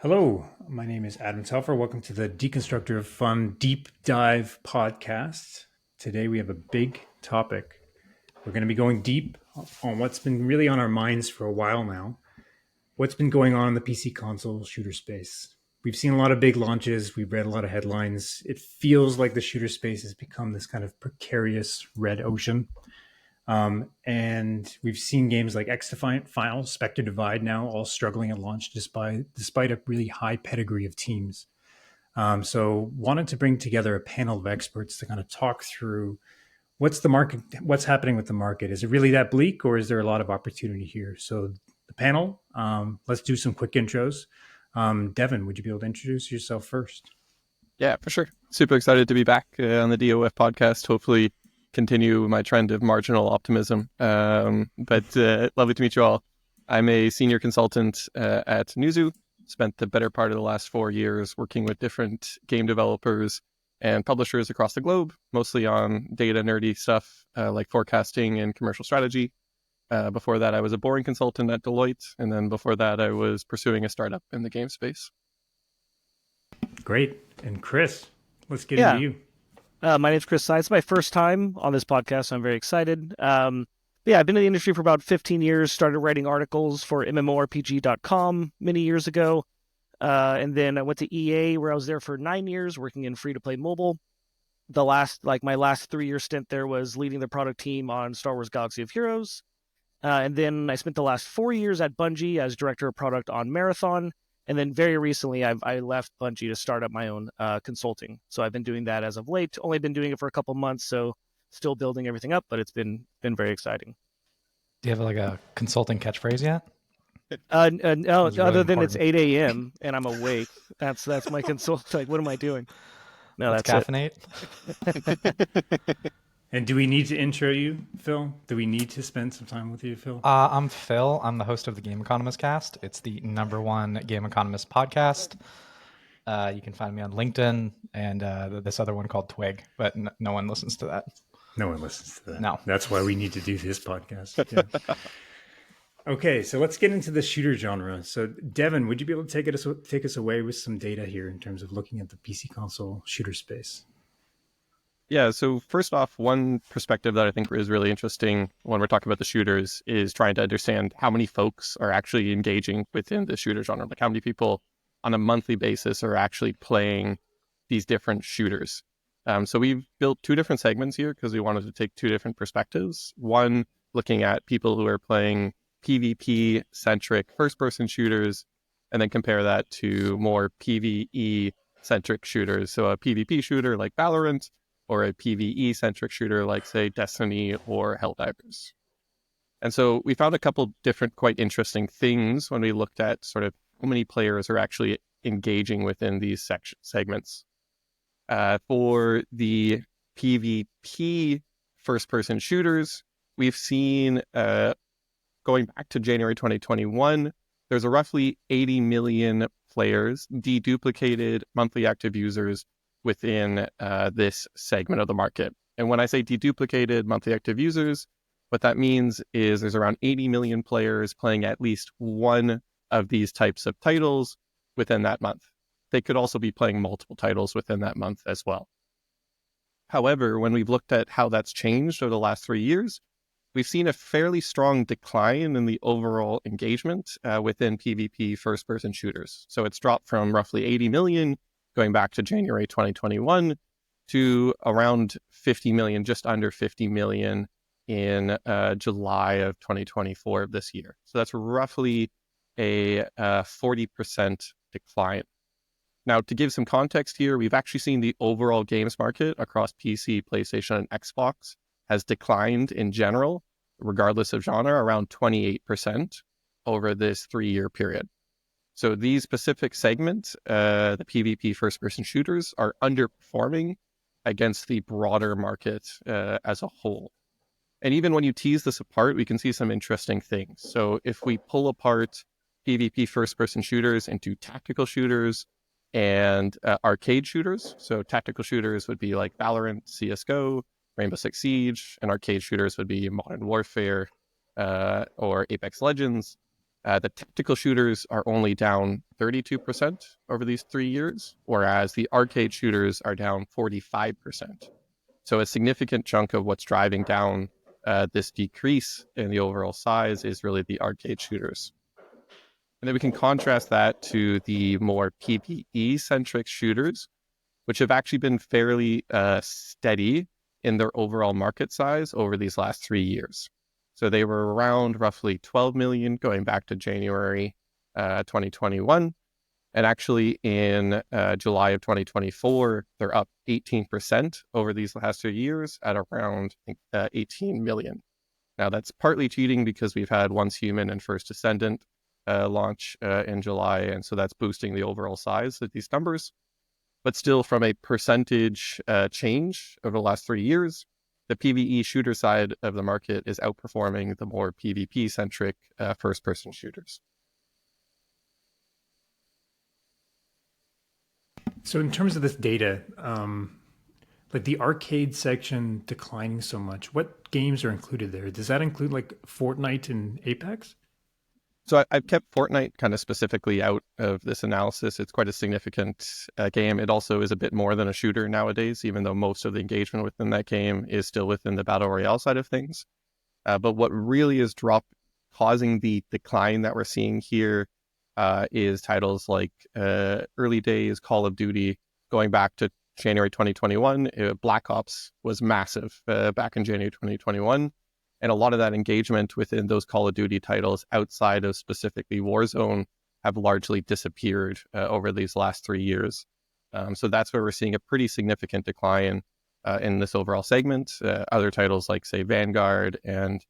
Hello, my name is Adam Telfer. Welcome to the Deconstructor of Fun Deep Dive podcast. Today we have a big topic. We're going to be going deep on what's been really on our minds for a while now. What's been going on in the PC console shooter space. We've seen a lot of big launches. We've read a lot of headlines. It feels like the shooter space has become this kind of precarious red ocean. And we've seen games like X-Defiant, Final, Spectre Divide now all struggling at launch despite a really high pedigree of teams. So wanted to bring together a panel of experts to kind of talk through what's happening with the market. Is it really that bleak, or is there a lot of opportunity here? So the panel, let's do some quick intros. Devin, would you be able to introduce yourself first? Yeah, for sure. Super excited to be back on the DOF podcast. Hopefully continue my trend of marginal optimism. But lovely to meet you all. I'm a senior consultant at Newzoo. Spent the better part of the last 4 years working with different game developers and publishers across the globe, mostly on data nerdy stuff like forecasting and commercial strategy. Before that, I was a boring consultant at Deloitte. And then before that, I was pursuing a startup in the game space. Great. And Chris, let's get into you. My name's Chris Sy. It's my first time on this podcast, so I'm very excited. I've been in the industry for about 15 years, started writing articles for MMORPG.com many years ago. And then I went to EA, where I was there for 9 years, working in free-to-play mobile. My last 3-year stint there was leading the product team on Star Wars Galaxy of Heroes. And then I spent the last 4 years at Bungie as director of product on Marathon. And then very recently, I left Bungie to start up my own consulting. So I've been doing that as of late. Only been doing it for a couple months, so still building everything up, but it's been very exciting. Do you have like a consulting catchphrase yet? No, really other than important. it's 8 a.m. and I'm awake. That's my consult. Like, what am I doing? No, Let's that's caffeinate. And do we need to intro you, Phil? Do we need to spend some time with you, Phil? I'm Phil. I'm the host of the Game Economist Cast. It's the #1 Game Economist podcast. You can find me on LinkedIn and this other one called Twig, but no one listens to that. No one listens to that. No. That's why we need to do this podcast. Yeah. Okay, so let's get into the shooter genre. So Devin, would you be able to take us away with some data here in terms of looking at the PC console shooter space? Yeah, so first off, one perspective that I think is really interesting when we're talking about the shooters is trying to understand how many folks are actually engaging within the shooter genre. Like how many people on a monthly basis are actually playing these different shooters. So we've built 2 different segments here because we wanted to take 2 different perspectives. One, looking at people who are playing PvP-centric first-person shooters, and then compare that to more PvE-centric shooters. So a PvP shooter like Valorant, or a PvE-centric shooter like, say, Destiny or Helldivers. And so we found a couple different quite interesting things when we looked at sort of how many players are actually engaging within these segments. For the PvP first-person shooters, we've seen, going back to January 2021, there's a roughly 80 million players, deduplicated monthly active users within this segment of the market. And when I say deduplicated monthly active users, what that means is there's around 80 million players playing at least one of these types of titles within that month. They could also be playing multiple titles within that month as well. However, when we've looked at how that's changed over the last 3 years, we've seen a fairly strong decline in the overall engagement within PvP first-person shooters. So it's dropped from roughly 80 million going back to January 2021 to around 50 million, just under 50 million in July of 2024 of this year. So that's roughly a 40% decline. Now, to give some context here, we've actually seen the overall games market across PC, PlayStation, and Xbox has declined in general, regardless of genre, around 28% over this 3-year period. So these specific segments, the PvP first-person shooters, are underperforming against the broader market as a whole. And even when you tease this apart, we can see some interesting things. So if we pull apart PvP first-person shooters into tactical shooters and arcade shooters, so tactical shooters would be like Valorant, CSGO, Rainbow Six Siege, and arcade shooters would be Modern Warfare or Apex Legends. The tactical shooters are only down 32% over these 3 years, whereas the arcade shooters are down 45%. So a significant chunk of what's driving down this decrease in the overall size is really the arcade shooters. And then we can contrast that to the more PvE-centric shooters, which have actually been fairly steady in their overall market size over these last 3 years. So they were around roughly 12 million going back to January 2021. And actually in July of 2024, they're up 18% over these last 2 years at around 18 million. Now that's partly cheating because we've had Once Human and First Descendant launch in July. And so that's boosting the overall size of these numbers. But still, from a percentage change over the last 3 years, the PvE shooter side of the market is outperforming the more PvP-centric first-person shooters. So in terms of this data, like the arcade section declining so much, what games are included there? Does that include like Fortnite and Apex? So I've kept Fortnite kind of specifically out of this analysis. It's quite a significant game. It also is a bit more than a shooter nowadays, even though most of the engagement within that game is still within the Battle Royale side of things. But what really is causing the decline that we're seeing here is titles like early days Call of Duty, going back to January 2021. Black Ops was massive back in January 2021. And a lot of that engagement within those Call of Duty titles outside of specifically Warzone have largely disappeared over these last 3 years. So that's where we're seeing a pretty significant decline in this overall segment. Other titles like, say, Vanguard and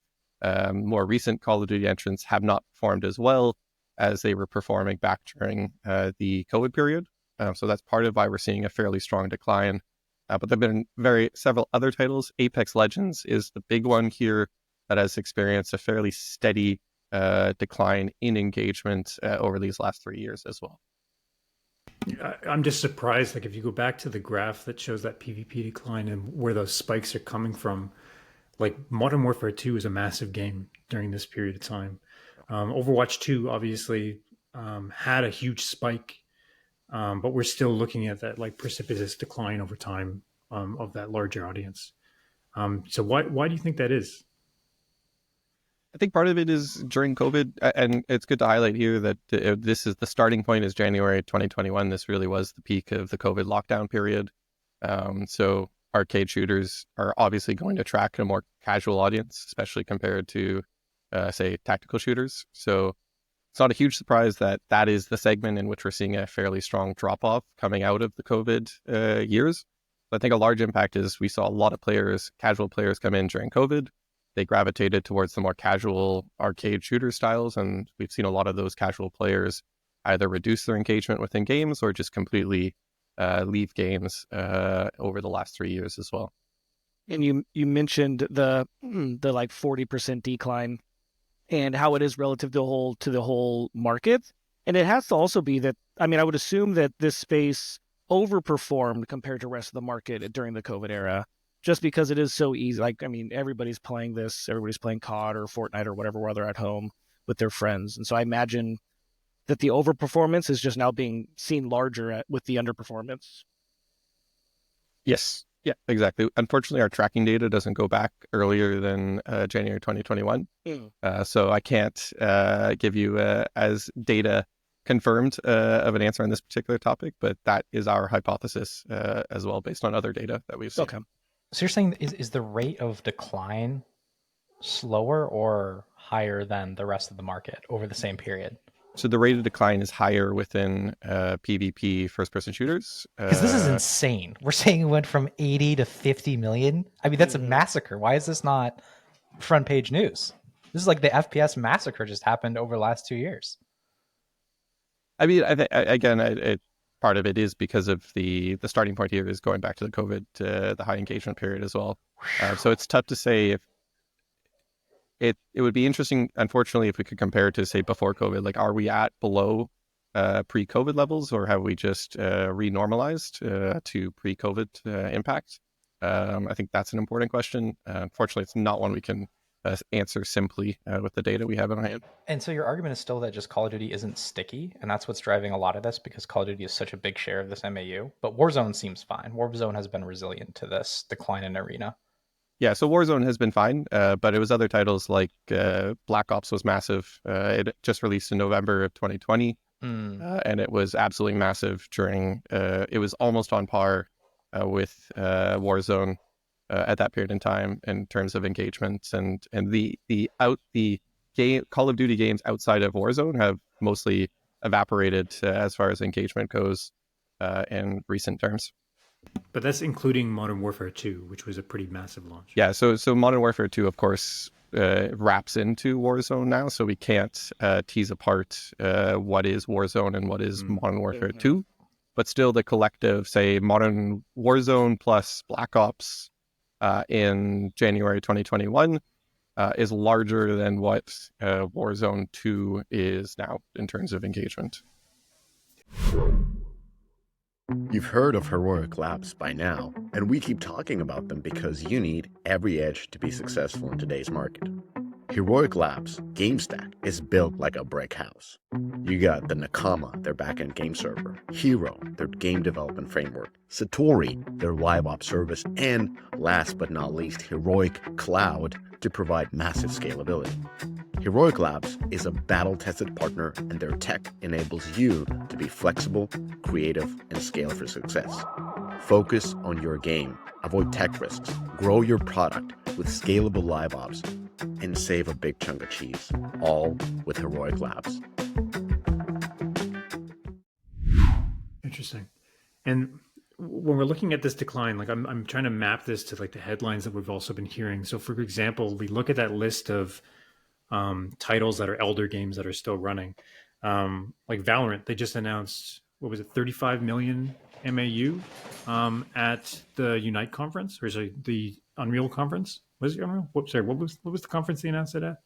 more recent Call of Duty entrants have not performed as well as they were performing back during the COVID period. So that's part of why we're seeing a fairly strong decline. But there have been several other titles. Apex Legends is the big one here that has experienced a fairly steady decline in engagement over these last 3 years as well. I'm just surprised, like if you go back to the graph that shows that PvP decline and where those spikes are coming from, like Modern Warfare 2 is a massive game during this period of time. Overwatch 2 obviously had a huge spike, but we're still looking at that like precipitous decline over time of that larger audience. So why do you think that is? I think part of it is during COVID, and it's good to highlight here that this is the starting point is January 2021. This really was the peak of the COVID lockdown period. So arcade shooters are obviously going to attract a more casual audience, especially compared to, say, tactical shooters. So it's not a huge surprise that that is the segment in which we're seeing a fairly strong drop-off coming out of the COVID years. I think a large impact is we saw a lot of casual players come in during COVID. They gravitated towards the more casual arcade shooter styles, and we've seen a lot of those casual players either reduce their engagement within games or just completely leave games over the last 3 years as well. And you mentioned the like 40% decline and how it is relative to the whole market. And it has to also be that, I mean, I would assume that this space overperformed compared to the rest of the market during the COVID era, just because it is so easy. Like, I mean, everybody's playing this, everybody's playing COD or Fortnite or whatever while they're at home with their friends. And so I imagine that the overperformance is just now being seen larger with the underperformance. Yes. Yeah, exactly. Unfortunately, our tracking data doesn't go back earlier than January 2021. So I can't give you as data confirmed of an answer on this particular topic, but that is our hypothesis as well, based on other data that we've seen. Okay. So you're saying, is the rate of decline slower or higher than the rest of the market over the same period? So the rate of decline is higher within PvP first-person shooters. Because this is insane. We're saying it went from 80 to 50 million. I mean, that's a massacre. Why is this not front page news? This is like the FPS massacre just happened over the last 2 years. I mean, again, part of it is because of the starting point here is going back to the COVID, the high engagement period as well. So it's tough to say if it would be interesting, unfortunately, if we could compare it to, say, before COVID. Like, are we at below pre-COVID levels, or have we just renormalized to pre-COVID impact? I think that's an important question. Unfortunately, it's not one we can answer simply with the data we have in hand. And so your argument is still that just Call of Duty isn't sticky, and that's what's driving a lot of this because Call of Duty is such a big share of this MAU. But Warzone seems fine. Warzone has been resilient to this decline in Arena. Yeah, so Warzone has been fine, but it was other titles like Black Ops was massive. It just released in November of 2020, and it was absolutely massive during. It was almost on par with Warzone at that period in time in terms of engagements, and the game Call of Duty games outside of Warzone have mostly evaporated as far as engagement goes in recent terms. But that's including Modern Warfare 2, which was a pretty massive launch. Yeah, so Modern Warfare 2, of course, wraps into Warzone now, so we can't tease apart what is Warzone and what is Modern Warfare 2. But still, the collective, say, Modern Warzone plus Black Ops in January 2021 is larger than what Warzone 2 is now in terms of engagement. You've heard of Heroic Labs by now, and we keep talking about them because you need every edge to be successful in today's market. Heroic Labs game stack is built like a brick house. You got the Nakama, their backend game server, Hero, their game development framework, Satori, their live ops service, and last but not least, Heroic Cloud to provide massive scalability. Heroic Labs is a battle-tested partner, and their tech enables you to be flexible, creative, and scale for success. Focus on your game, avoid tech risks, grow your product with scalable live ops, and save a big chunk of cheese, all with Heroic Labs. Interesting. And when we're looking at this decline, like I'm trying to map this to like the headlines that we've also been hearing. So for example, we look at that list of titles that are elder games that are still running. Like Valorant, they just announced, what was it, 35 million MAU at the Unite conference, or sorry, the Unreal conference. Was it Unreal? Whoops, sorry, what was the conference they announced it at?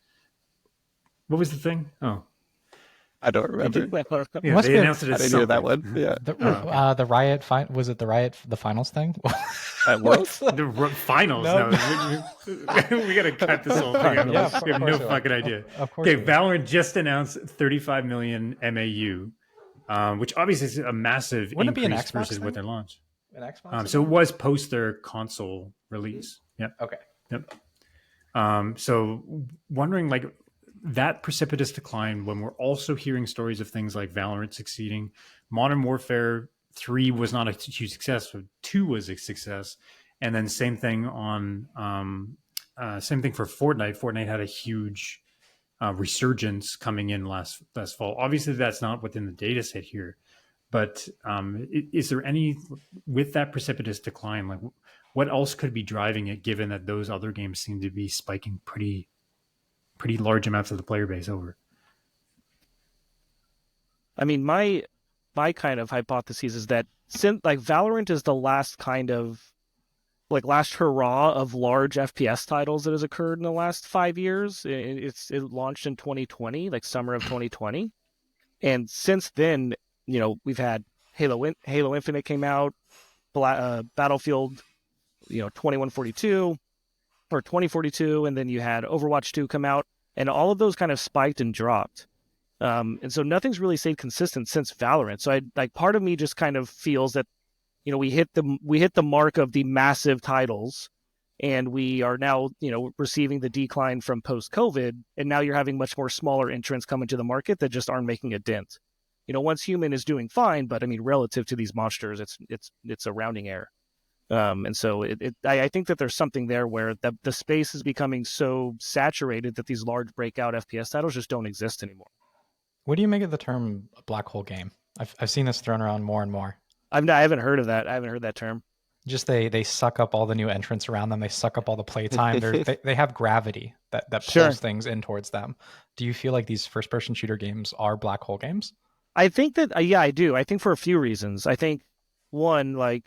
What was the thing? Oh, I don't remember. yeah, they announced it I at didn't hear that something. one. Yeah. The Riot was it the Riot the finals thing? At Worlds? The finals. No, we got to cut this whole thing out. Yeah, We have no of course fucking idea. Of course. Okay, Valorant just announced 35 million MAU, which obviously is a massive Wouldn't it be an increase Xbox versus thing? what they launched. An Xbox? So it was post their console release. Yep. Okay. Yep. So wondering, like, that precipitous decline when we're also hearing stories of things like Valorant succeeding. Modern Warfare 3 was not a huge success, but 2 was a success. And then same thing on same thing for Fortnite. Fortnite had a huge resurgence coming in last fall. Obviously, that's not within the data set here. But is there any, with that precipitous decline, like what else could be driving it, given that those other games seem to be spiking pretty large amounts of the player base over? I mean, my kind of hypothesis is that since like Valorant is the last kind of like last hurrah of large FPS titles that has occurred in the last 5 years. It launched in 2020, like summer of 2020, and since then, you know, we've had Halo Infinite came out, Battlefield, 2142 or 2042, and then you had Overwatch 2 come out, and all of those kind of spiked and dropped. And so nothing's really stayed consistent since Valorant. So part of me just kind of feels that, we hit the mark of the massive titles, and we are now, receiving the decline from post-COVID, and now you're having much more smaller entrants come into the market that just aren't making a dent. Once Human is doing fine, but I mean, relative to these monsters, it's a rounding error. And so I think that there's something there where the space is becoming so saturated that these large breakout FPS titles just don't exist anymore. What do you make of the term black hole game? I've seen this thrown around more and more. I haven't heard of that. I haven't heard that term. Just they suck up all the new entrants around them. They suck up all the playtime. They have gravity that pulls things in towards them. Do you feel like these first-person shooter games are black hole games? I think that, I do. I think for a few reasons. I think, one, like,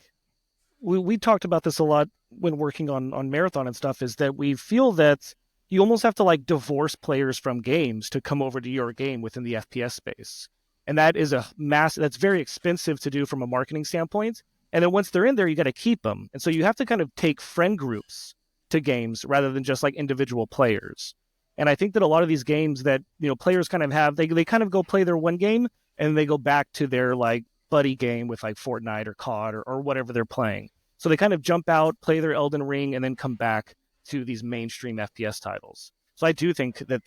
we talked about this a lot when working on Marathon and stuff, is that we feel that you almost have to, like, divorce players from games to come over to your game within the FPS space. And that is that's very expensive to do from a marketing standpoint. And then once they're in there, you got to keep them. And so you have to kind of take friend groups to games rather than just like individual players. And I think that a lot of these games that, players kind of have, they kind of go play their one game and they go back to their like buddy game with like Fortnite or COD or whatever they're playing. So they kind of jump out, play their Elden Ring, and then come back to these mainstream FPS titles. So I do think that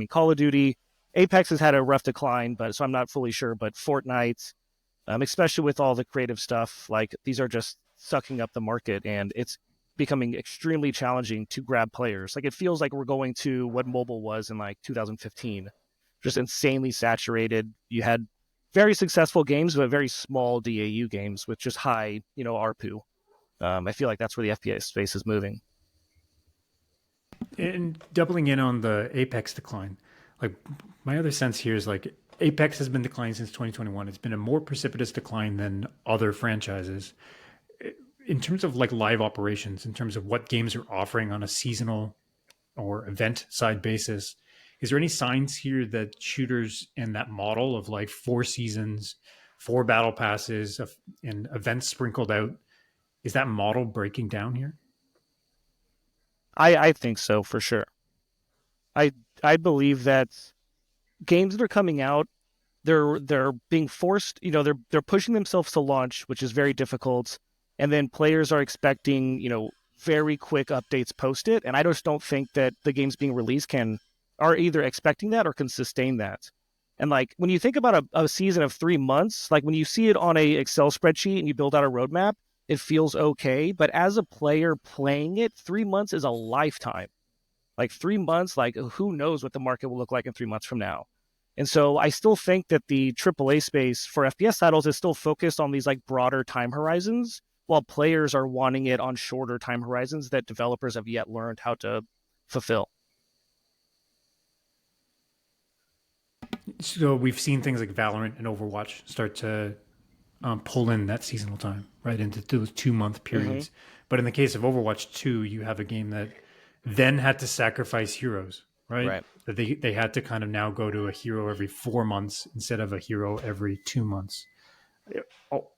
Call of Duty, Apex has had a rough decline, so I'm not fully sure, but Fortnite, especially with all the creative stuff, like these are just sucking up the market, and it's becoming extremely challenging to grab players. Like it feels like we're going to what mobile was in like 2015, just insanely saturated. You had very successful games, but very small DAU games with just high, ARPU. I feel like that's where the FPS space is moving. And doubling in on the Apex decline, like my other sense here is like Apex has been declining since 2021. It's been a more precipitous decline than other franchises. In terms of like live operations, in terms of what games are offering on a seasonal or event side basis, is there any signs here that shooters and that model of like 4 seasons, 4 battle passes, and events sprinkled out, is that model breaking down here? I think so for sure. I believe that games that are coming out, they're being forced, they're pushing themselves to launch, which is very difficult, and then players are expecting, very quick updates post it, and I just don't think that the games being released are either expecting that or can sustain that. And like when you think about a season of 3 months, like when you see it on a Excel spreadsheet and you build out a roadmap, it feels okay. But as a player playing it, 3 months is a lifetime. Like 3 months, like who knows what the market will look like in 3 months from now. And so I still think that the AAA space for FPS titles is still focused on these like broader time horizons, while players are wanting it on shorter time horizons that developers have yet learned how to fulfill. So we've seen things like Valorant and Overwatch start to pull in that seasonal time, right, into those 2-month periods. Mm-hmm. But in the case of Overwatch 2, you have a game that then had to sacrifice heroes, right? That they had to kind of now go to a hero every 4 months instead of a hero every 2 months.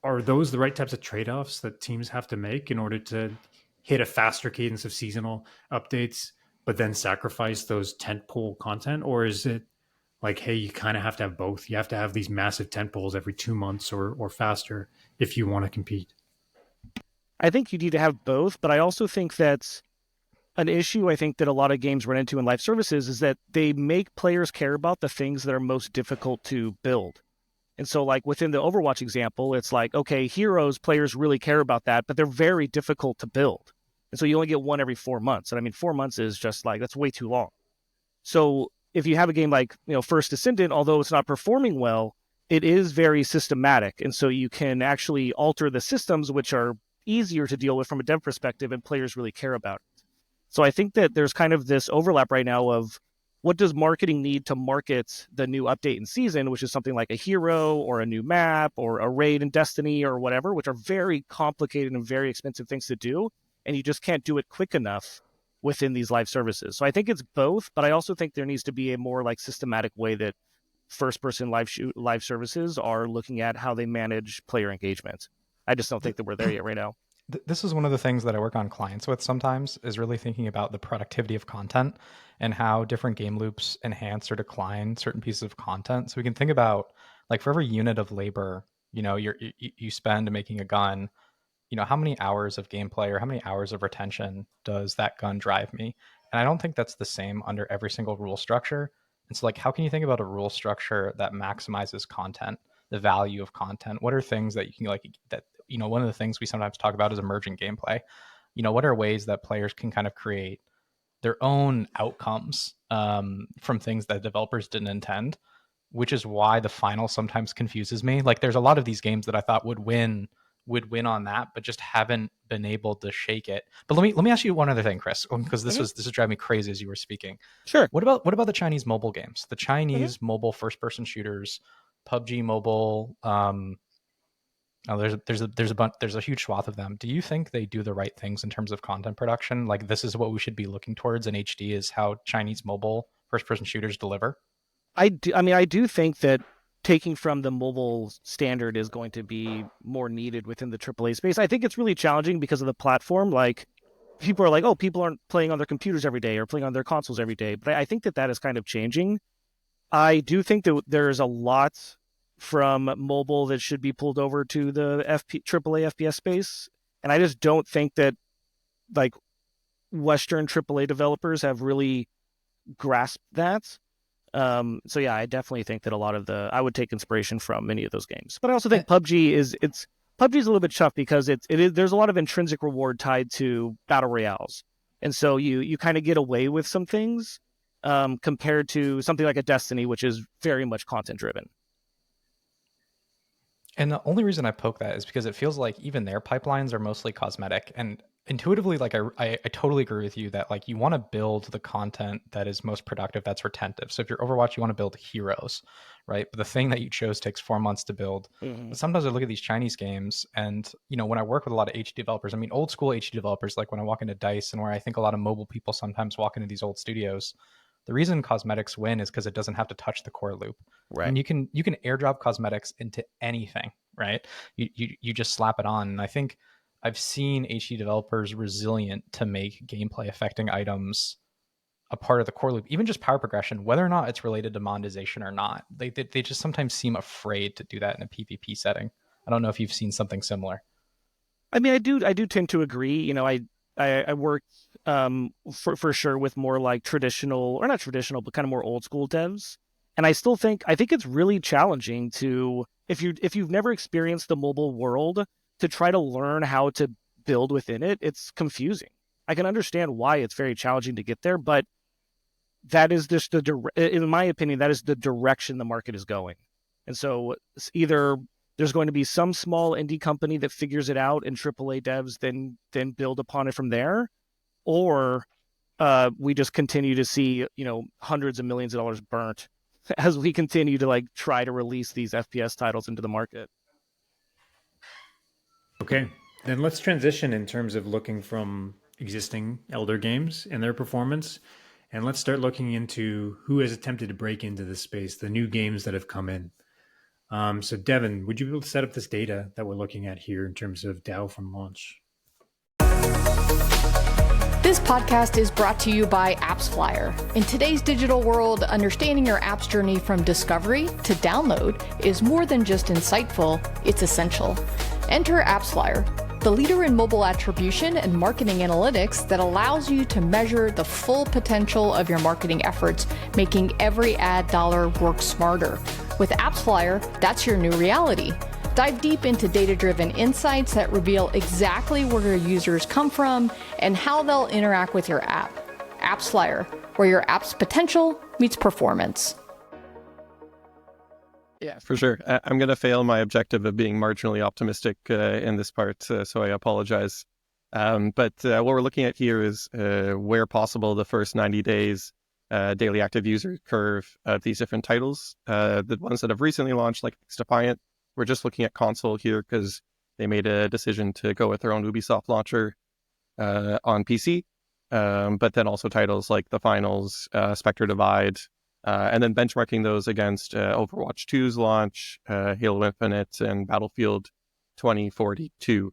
Are those the right types of trade-offs that teams have to make in order to hit a faster cadence of seasonal updates, but then sacrifice those tentpole content? Or is it like, hey, you kind of have to have both? You have to have these massive tentpoles every 2 months or faster if you want to compete. I think you need to have both, but I also think that an issue I think that a lot of games run into in live services is that they make players care about the things that are most difficult to build. And so like within the Overwatch example, it's like, okay, heroes, players really care about that, but they're very difficult to build. And so you only get one every 4 months. And I mean, 4 months is just like, that's way too long. So if you have a game like, First Descendant, although it's not performing well, it is very systematic. And so you can actually alter the systems, which are easier to deal with from a dev perspective, and players really care about it. So I think that there's kind of this overlap right now of what does marketing need to market the new update in season, which is something like a hero or a new map or a raid in Destiny or whatever, which are very complicated and very expensive things to do. And you just can't do it quick enough within these live services. So I think it's both, but I also think there needs to be a more like systematic way that first-person live services are looking at how they manage player engagement. I just don't think that we're there yet right now. This is one of the things that I work on clients with sometimes, is really thinking about the productivity of content and how different game loops enhance or decline certain pieces of content. So we can think about, like, for every unit of labor, you spend making a gun, how many hours of gameplay or how many hours of retention does that gun drive me? And I don't think that's the same under every single rule structure. And so, like, how can you think about a rule structure that maximizes content, the value of content? What are things that you can one of the things we sometimes talk about is emergent gameplay. What are ways that players can kind of create their own outcomes from things that developers didn't intend, which is why the final sometimes confuses me. Like, there's a lot of these games that I thought would win on that, but just haven't been able to shake it. But let me ask you one other thing, Chris, because this is driving me crazy as you were speaking. Sure. What about the Chinese mobile games? The Chinese mobile first-person shooters, PUBG Mobile. There's a huge swath of them. Do you think they do the right things in terms of content production? Like, this is what we should be looking towards in HD, is how Chinese mobile first-person shooters deliver? I do think that taking from the mobile standard is going to be more needed within the AAA space. I think it's really challenging because of the platform. Like, people are like, oh, people aren't playing on their computers every day or playing on their consoles every day. But I think that is kind of changing. I do think that there's a lot from mobile that should be pulled over to the AAA FPS space. And I just don't think that like Western AAA developers have really grasped that. So yeah, I definitely think that I would take inspiration from many of those games. But I also think PUBG is a little bit tough because there's a lot of intrinsic reward tied to battle royales. And so you kind of get away with some things compared to something like a Destiny, which is very much content driven. And the only reason I poke that is because it feels like even their pipelines are mostly cosmetic. And intuitively, like I totally agree with you that like you want to build the content that is most productive, that's retentive. So if you're Overwatch, you want to build heroes, right? But the thing that you chose takes 4 months to build. Mm-hmm. But sometimes I look at these Chinese games and, you know, when I work with a lot of HD developers, I mean, old school HD developers, like when I walk into DICE and where I think a lot of mobile people sometimes walk into these old studios, the reason cosmetics win is because it doesn't have to touch the core loop. Right. I mean, you can airdrop cosmetics into anything, right? You just slap it on. And I think I've seen HD developers resilient to make gameplay affecting items a part of the core loop, even just power progression, whether or not it's related to monetization or not. They just sometimes seem afraid to do that in a PvP setting. I don't know if you've seen something similar. I mean, I do tend to agree. You know, I work for sure with more like traditional, or not traditional, but kind of more old school devs. And I think it's really challenging to, if you've never experienced the mobile world, to try to learn how to build within it. It's confusing. I can understand why it's very challenging to get there, but that is just in my opinion, that is the direction the market is going. And so it's either there's going to be some small indie company that figures it out and AAA devs then build upon it from there, or we just continue to see, you know, hundreds of millions of dollars burnt as we continue to like try to release these FPS titles into the market. Okay, then let's transition in terms of looking from existing Elder games and their performance, and let's start looking into who has attempted to break into this space, the new games that have come in. So Devin, would you be able to set up this data that we're looking at here in terms of DAO from launch? This podcast is brought to you by AppsFlyer. In today's digital world, understanding your app's journey from discovery to download is more than just insightful, it's essential. Enter AppsFlyer, the leader in mobile attribution and marketing analytics that allows you to measure the full potential of your marketing efforts, making every ad dollar work smarter. With AppsFlyer, that's your new reality. Dive deep into data-driven insights that reveal exactly where your users come from and how they'll interact with your app. AppsFlyer, where your app's potential meets performance. Yeah, for sure. I'm going to fail my objective of being marginally optimistic in this part, so I apologize. But what we're looking at here is where possible the first 90 days daily active user curve of these different titles. The ones that have recently launched, like Defiant, we're just looking at console here because they made a decision to go with their own Ubisoft launcher on PC. But then also titles like The Finals, Spectre Divide, and then benchmarking those against Overwatch 2's launch, Halo Infinite, and Battlefield 2042.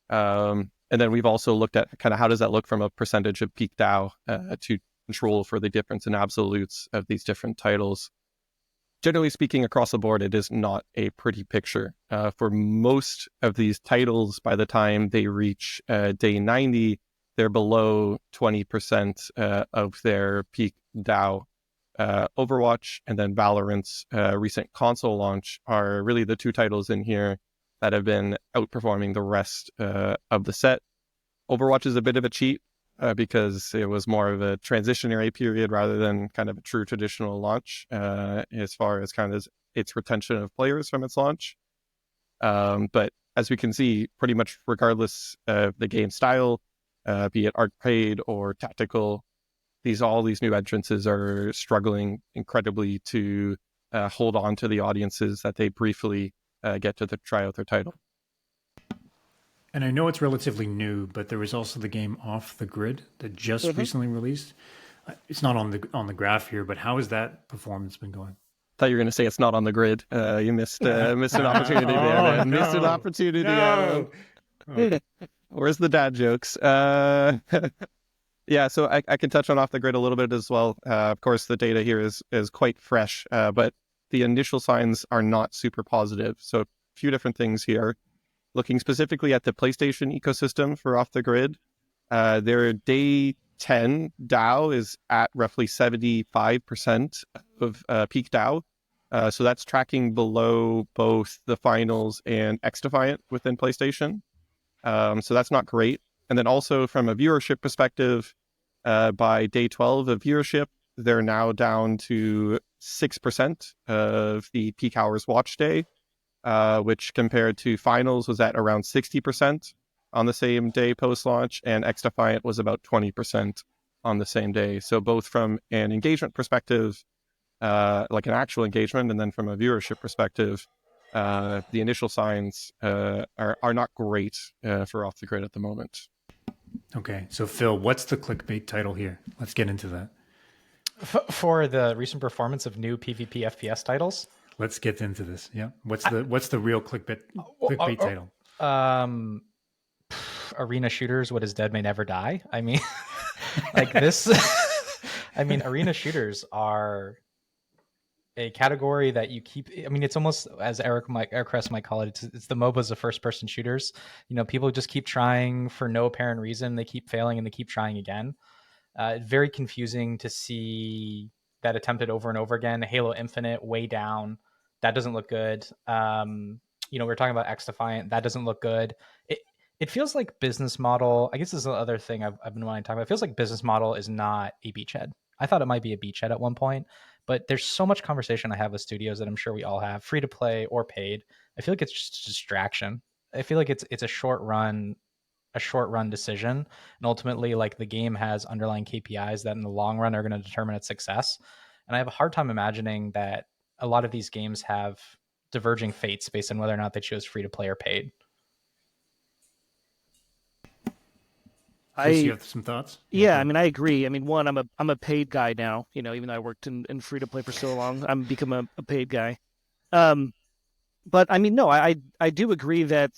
And then we've also looked at kind of how does that look from a percentage of peak DAO to control for the difference in absolutes of these different titles. Generally speaking, across the board, it is not a pretty picture. For most of these titles, by the time they reach day 90, they're below 20% of their peak DAO. Overwatch and then Valorant's recent console launch are really the two titles in here that have been outperforming the rest of the set. Overwatch is a bit of a cheat because it was more of a transitionary period rather than kind of a true traditional launch as far as kind of its retention of players from its launch. But as we can see, pretty much regardless of the game style, be it arcade or tactical, all these new entrances are struggling incredibly to hold on to the audiences that they briefly get to try out their title. And I know it's relatively new, but there was also the game Off the Grid that just recently released. It's not on the graph here, but how has that performance been going? Thought you were going to say it's not on the grid. You missed an opportunity there, man. No, Missed an opportunity. no. Where's the dad jokes? Yeah, so I can touch on off the grid a little bit as well. Of course, the data here is quite fresh, but the initial signs are not super positive. So a few different things here. Looking specifically at the PlayStation ecosystem for off the grid, their day 10 DAO is at roughly 75% of peak DAO. So that's tracking below both the finals and XDefiant within PlayStation. So that's not great. And then also from a viewership perspective, by day 12 of viewership, they're now down to 6% of the peak hours watch day, which compared to finals was at around 60% on the same day post-launch, and XDefiant was about 20% on the same day. So both from an engagement perspective, like an actual engagement, and then from a viewership perspective, the initial signs are not great for off the grid at the moment. Okay, so Phil, what's the clickbait title here? Let's get into that. For the recent performance of new PvP FPS titles? Let's get into this. Yeah. What's the real clickbait title? Arena shooters, what is dead may never die. I mean, like this. I mean, arena shooters are a category that you keep. I mean, it's almost, as Eric Kress might call it, it's the MOBAs of first-person shooters. You know, people just keep trying for no apparent reason. They keep failing and they keep trying again. Very confusing to see that attempted over and over again. Halo Infinite way down. That doesn't look good. You know, we're talking about XDefiant. That doesn't look good. It feels like business model. I guess this is the other thing I've been wanting to talk about. It feels like business model is not a beachhead. I thought it might be a beachhead at one point, but there's so much conversation I have with studios that I'm sure we all have, free to play or paid. I feel like it's just a distraction. I feel like it's a short run decision, and ultimately, like, the game has underlying KPIs that in the long run are going to determine its success. And I have a hard time imagining that a lot of these games have diverging fates based on whether or not they chose free to play or paid. You have some thoughts? Yeah, I mean, I agree. I mean, one, I'm a paid guy now. You know, even though I worked in free to play for so long, I'm become a paid guy. But I mean, no, I do agree that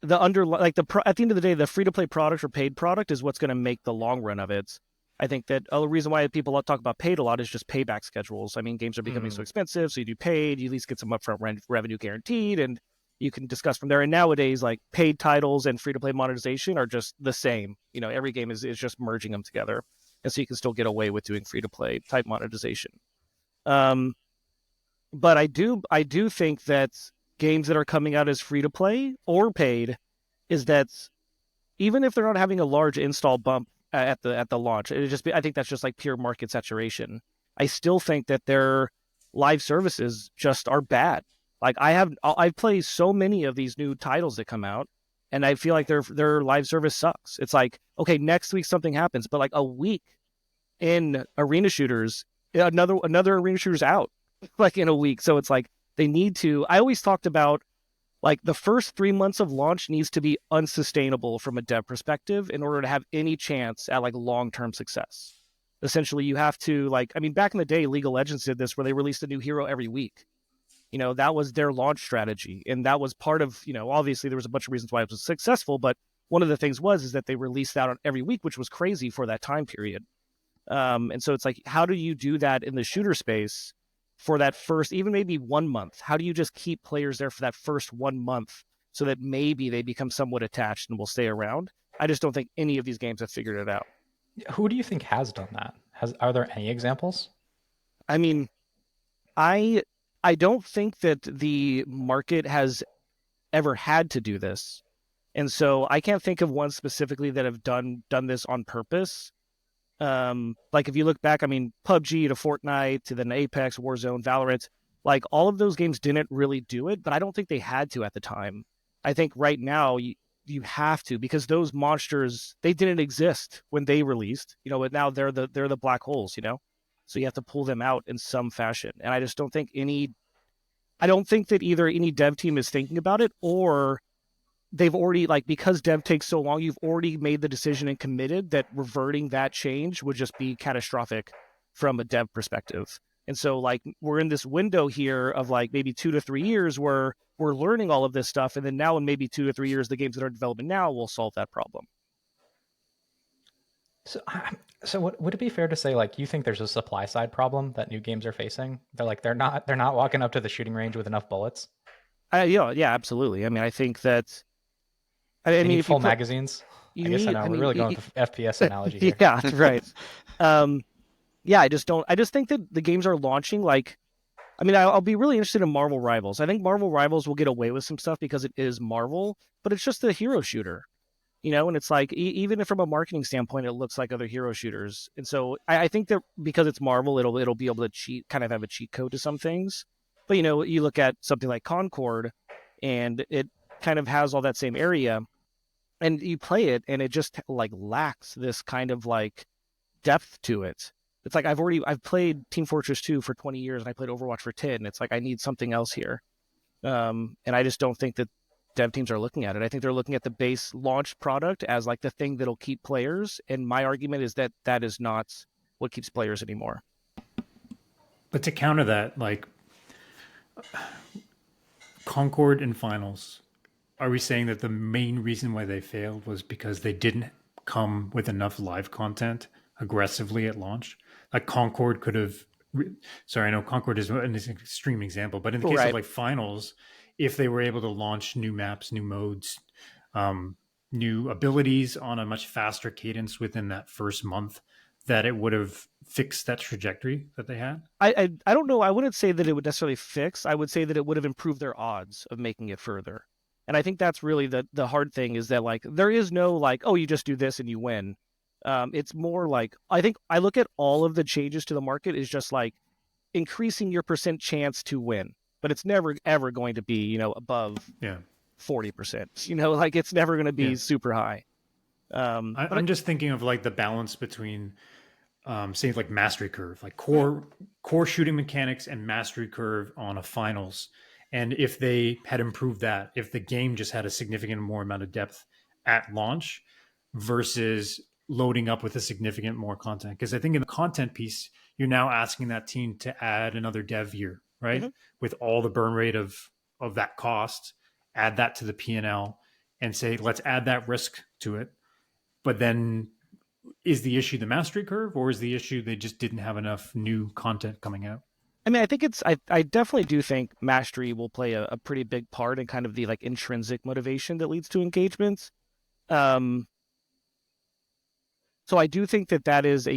the at the end of the day, the free to play product or paid product is what's going to make the long run of it. I think that the reason why people talk about paid a lot is just payback schedules. I mean, games are becoming so expensive, so you do paid, you at least get some upfront revenue guaranteed, and you can discuss from there. And nowadays, like, paid titles and free to play monetization are just the same. You know, every game is just merging them together, and so you can still get away with doing free to play type monetization. But I do think that games that are coming out as free to play or paid, is that even if they're not having a large install bump at the launch, I think that's just like pure market saturation. I still think that their live services just are bad. Like, I've played so many of these new titles that come out, and I feel like their live service sucks. It's like, okay, next week something happens, but like a week in arena shooters, another arena shooter's out, like, in a week. So it's like they need to. I always talked about, like, the first 3 months of launch needs to be unsustainable from a dev perspective in order to have any chance at, like, long-term success. Essentially, you have to, like, I mean, back in the day, League of Legends did this where they released a new hero every week. You know, that was their launch strategy. And that was part of, you know, obviously there was a bunch of reasons why it was successful, but one of the things is that they released that on every week, which was crazy for that time period. And so it's like, how do you do that in the shooter space for that first, even maybe 1 month? How do you just keep players there for that first 1 month so that maybe they become somewhat attached and will stay around? I just don't think any of these games have figured it out. Who do you think has done that? Are there any examples? I mean, I don't think that the market has ever had to do this. And so I can't think of one specifically that have done this on purpose. Like, if you look back, I mean, PUBG to Fortnite to then Apex, Warzone, Valorant, like, all of those games didn't really do it, but I don't think they had to at the time. I think right now you have to, because those monsters, they didn't exist when they released, you know, but now they're the black holes, you know? So you have to pull them out in some fashion. And I just don't think that either any dev team is thinking about it, or they've already, like, because dev takes so long, you've already made the decision and committed that reverting that change would just be catastrophic from a dev perspective. And so like we're in this window here of like maybe 2 to 3 years where we're learning all of this stuff, and then now in maybe 2 to 3 years, the games that are in development now will solve that problem. So would it be fair to say like you think there's a supply side problem that new games are facing? They're not walking up to the shooting range with enough bullets. Yeah, absolutely. I mean, I think that. I They mean, need if you full put, magazines. you I guess I need, know I we're mean, really going with the FPS analogy here. yeah, right. Yeah, I just think that the games are launching like. I mean, I'll be really interested in Marvel Rivals. I think Marvel Rivals will get away with some stuff because it is Marvel, but it's just a hero shooter. And it's like even if from a marketing standpoint it looks like other hero shooters, and so I think that because it's Marvel it'll be able to kind of have a cheat code to some things. But you look at something like Concord and it kind of has all that same area, and you play it and it just like lacks this kind of like depth to it. It's like I've played Team Fortress 2 for 20 years and I played Overwatch for 10. It's like I need something else here. And I just don't think that dev teams are looking at it. I think they're looking at the base launch product as like the thing that'll keep players. And my argument is that that is not what keeps players anymore. But to counter that, like Concord and Finals, are we saying that the main reason why they failed was because they didn't come with enough live content aggressively at launch? Like Concord could have. Sorry, I know Concord is an extreme example, but in the case of like Finals, if they were able to launch new maps, new modes, new abilities on a much faster cadence within that first month, that it would have fixed that trajectory that they had? I don't know. I wouldn't say that it would necessarily fix. I would say that it would have improved their odds of making it further. And I think that's really the hard thing is that like there is no like, oh, you just do this and you win. It's more like I think I look at all of the changes to the market is just like increasing your percent chance to win, but it's never ever going to be above 40%. Like it's never going to be super high. I'm just thinking of like the balance between say like mastery curve, like core shooting mechanics and mastery curve on a Finals. And if they had improved that, if the game just had a significant more amount of depth at launch versus loading up with a significant more content. Because I think in the content piece, you're now asking that team to add another dev year, right? Mm-hmm. With all the burn rate of that cost, add that to the P&L and say, let's add that risk to it. But then is the issue the mastery curve, or is the issue they just didn't have enough new content coming out? I mean, I think I definitely do think mastery will play a pretty big part in kind of the like intrinsic motivation that leads to engagements. So I do think that is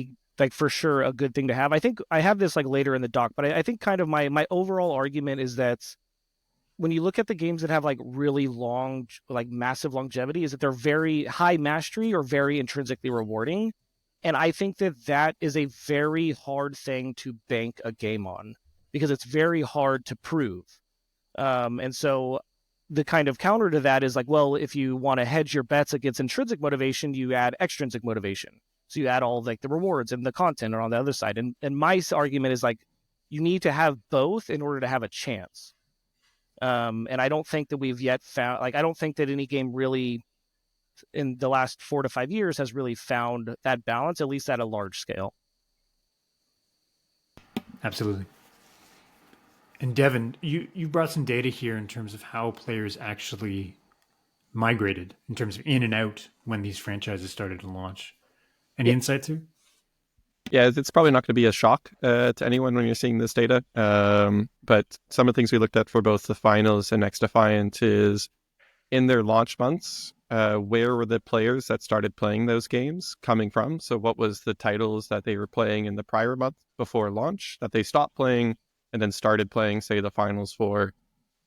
for sure a good thing to have. I think I have this like later in the doc, but I think kind of my overall argument is that when you look at the games that have like really long, like massive longevity, is that they're very high mastery or very intrinsically rewarding. And I think that is a very hard thing to bank a game on because it's very hard to prove. And so the kind of counter to that is like, well, if you want to hedge your bets against intrinsic motivation, you add extrinsic motivation. So you add all like the rewards and the content are on the other side. And my argument is like, you need to have both in order to have a chance. And I don't think that we've yet found, like, I don't think that any game really in the last 4 to 5 years has really found that balance, at least at a large scale. Absolutely. And Devin, you brought some data here in terms of how players actually migrated in terms of in and out when these franchises started to launch. Any insights here? Yeah, it's probably not going to be a shock to anyone when you're seeing this data. But some of the things we looked at for both the Finals and Next Defiant is in their launch months, where were the players that started playing those games coming from? So what was the titles that they were playing in the prior month before launch that they stopped playing and then started playing, say, the Finals for?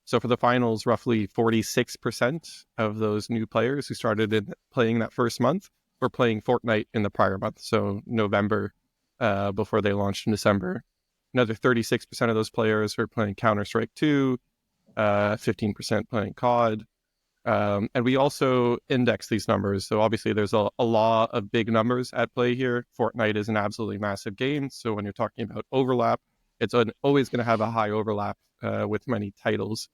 So for the Finals, roughly 46% of those new players who started playing that first month were playing Fortnite in the prior month, so November, before they launched in December. Another 36% of those players were playing Counter-Strike 2, 15% playing COD. And we also index these numbers. So obviously there's a law of big numbers at play here. Fortnite is an absolutely massive game. So when you're talking about overlap, it's always going to have a high overlap with many titles.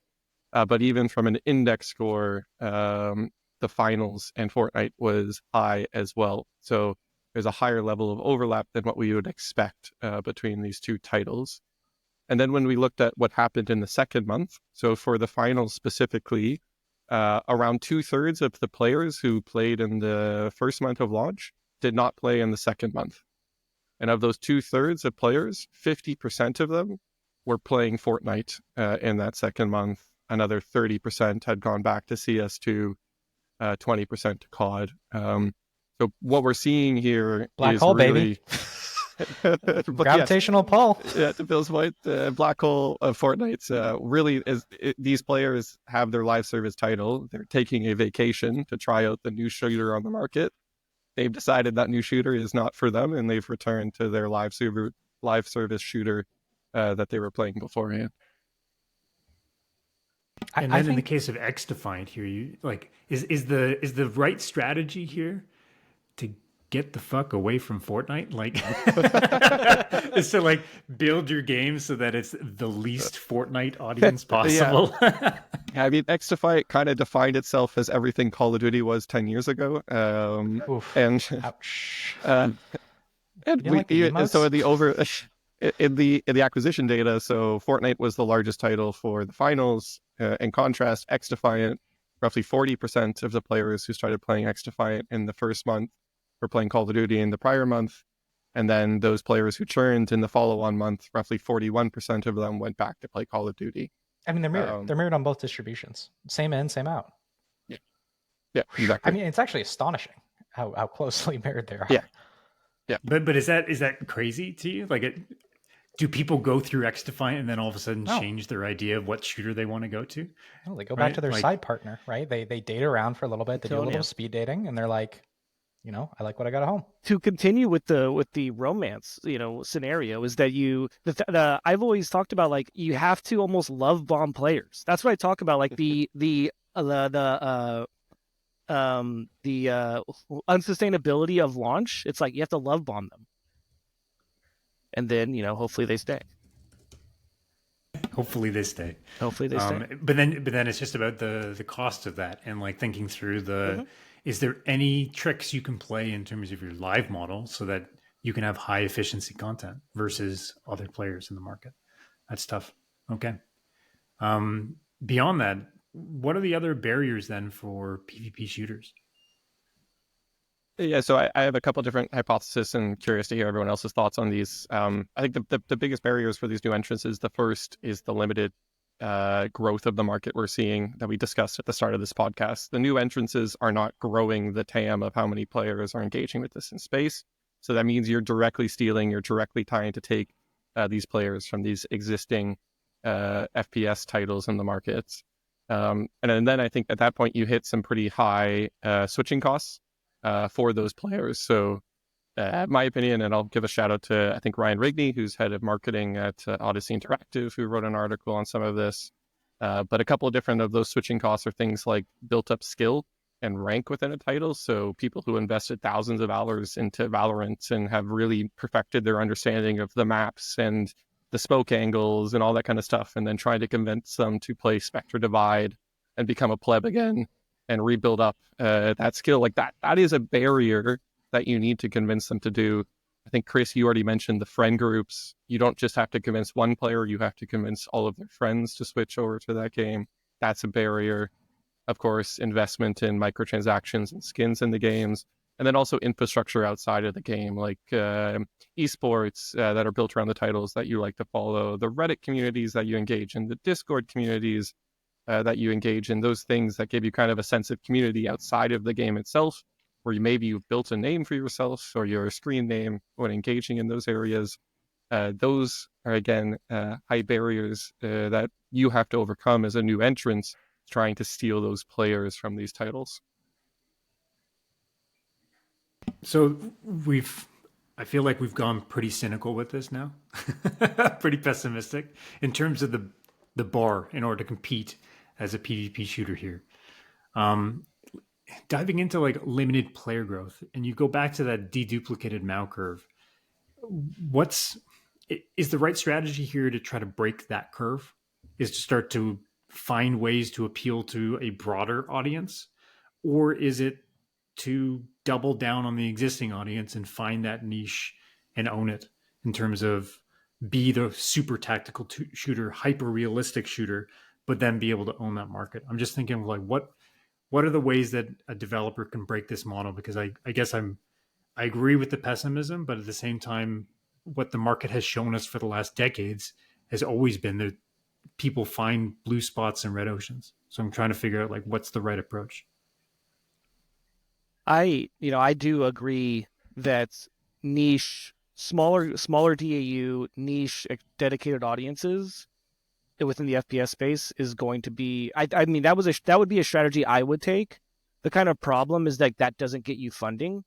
But even from an index score, the Finals and Fortnite was high as well. So there's a higher level of overlap than what we would expect between these two titles. And then when we looked at what happened in the second month, so for the finals specifically, around 2/3 of the players who played in the first month of launch did not play in the second month. And of those 2/3 of players, 50% of them were playing Fortnite in that second month. Another 30% had gone back to CS2, 20% to COD. So what we're seeing here Black is hole, really... baby. But Gravitational pull. yeah, to Bill's point, black hole of Fortnite really is. These players have their live service title. They're taking a vacation to try out the new shooter on the market. They've decided that new shooter is not for them, and they've returned to their live service shooter that they were playing beforehand. And then in the case of X Defiant here, you like is the right strategy here to get the fuck away from Fortnite? Like is to like build your game so that it's the least Fortnite audience possible. I mean, X Defiant kind of defined itself as everything Call of Duty was 10 years ago. And ouch. And so in the acquisition data, so Fortnite was the largest title for the finals. In contrast, X Defiant, roughly 40% of the players who started playing X Defiant in the first month were playing Call of Duty in the prior month. And then those players who churned in the follow-on month, roughly 41% of them went back to play Call of Duty. I mean, they're mirrored. They're mirrored on both distributions. Same in, same out. Yeah, exactly. I mean, it's actually astonishing how closely mirrored they are. Yeah. But is that crazy to you? Like, do people go through X Defiant and then all of a sudden change their idea of what shooter they want to go to? No, they go back to their side partner, right? They date around for a little bit. They do a little speed dating, and they're like, I like what I got at home. To continue with the romance, scenario is that I've always talked about, like, you have to almost love bomb players. That's what I talk about, like the unsustainability of launch. It's like you have to love bomb them, and then hopefully they stay. Hopefully they stay. But then it's just about the cost of that, and like thinking through is there any tricks you can play in terms of your live model so that you can have high efficiency content versus other players in the market? That's tough. Okay. Beyond that, what are the other barriers then for PvP shooters? Yeah, so I have a couple different hypotheses and curious to hear everyone else's thoughts on these. I think the biggest barriers for these new entrants is the first is the limited growth of the market we're seeing that we discussed at the start of this podcast. The new entrances are not growing the TAM of how many players are engaging with this in space. So that means you're directly trying to take these players from these existing FPS titles in the markets. And then I think at that point you hit some pretty high switching costs for those players. So my opinion, and I'll give a shout out to, I think, Ryan Rigney, who's head of marketing at Odyssey Interactive, who wrote an article on some of this. But a couple of different of those switching costs are things like built up skill and rank within a title. So people who invested thousands of hours into Valorant and have really perfected their understanding of the maps and the smoke angles and all that kind of stuff, and then trying to convince them to play Spectre Divide and become a pleb again and rebuild up that skill. Like that is a barrier that you need to convince them to do. I think, Chris, you already mentioned the friend groups. You don't just have to convince one player, you have to convince all of their friends to switch over to that game. That's a barrier. Of course, investment in microtransactions and skins in the games, and then also infrastructure outside of the game, like esports that are built around the titles that you like to follow, the Reddit communities that you engage in, the Discord communities that you engage in, those things that give you kind of a sense of community outside of the game itself, where you've built a name for yourself or your screen name when engaging in those areas. Those are, again, high barriers that you have to overcome as a new entrant trying to steal those players from these titles. So I feel like we've gone pretty cynical with this now, pretty pessimistic in terms of the bar in order to compete as a PvP shooter here. Diving into like limited player growth, and you go back to that deduplicated MAU curve, is the right strategy here to try to break that curve? Is to start to find ways to appeal to a broader audience? Or is it to double down on the existing audience and find that niche and own it in terms of be the super tactical shooter, hyper realistic shooter, but then be able to own that market. I'm just thinking of like what are the ways that a developer can break this model? Because I guess I agree with the pessimism, but at the same time, what the market has shown us for the last decades has always been that people find blue spots and red oceans. So I'm trying to figure out like what's the right approach. I do agree that niche, smaller DAU, niche, dedicated audiences within the FPS space is going to be. I mean, that would be a strategy I would take. The kind of problem is that doesn't get you funding.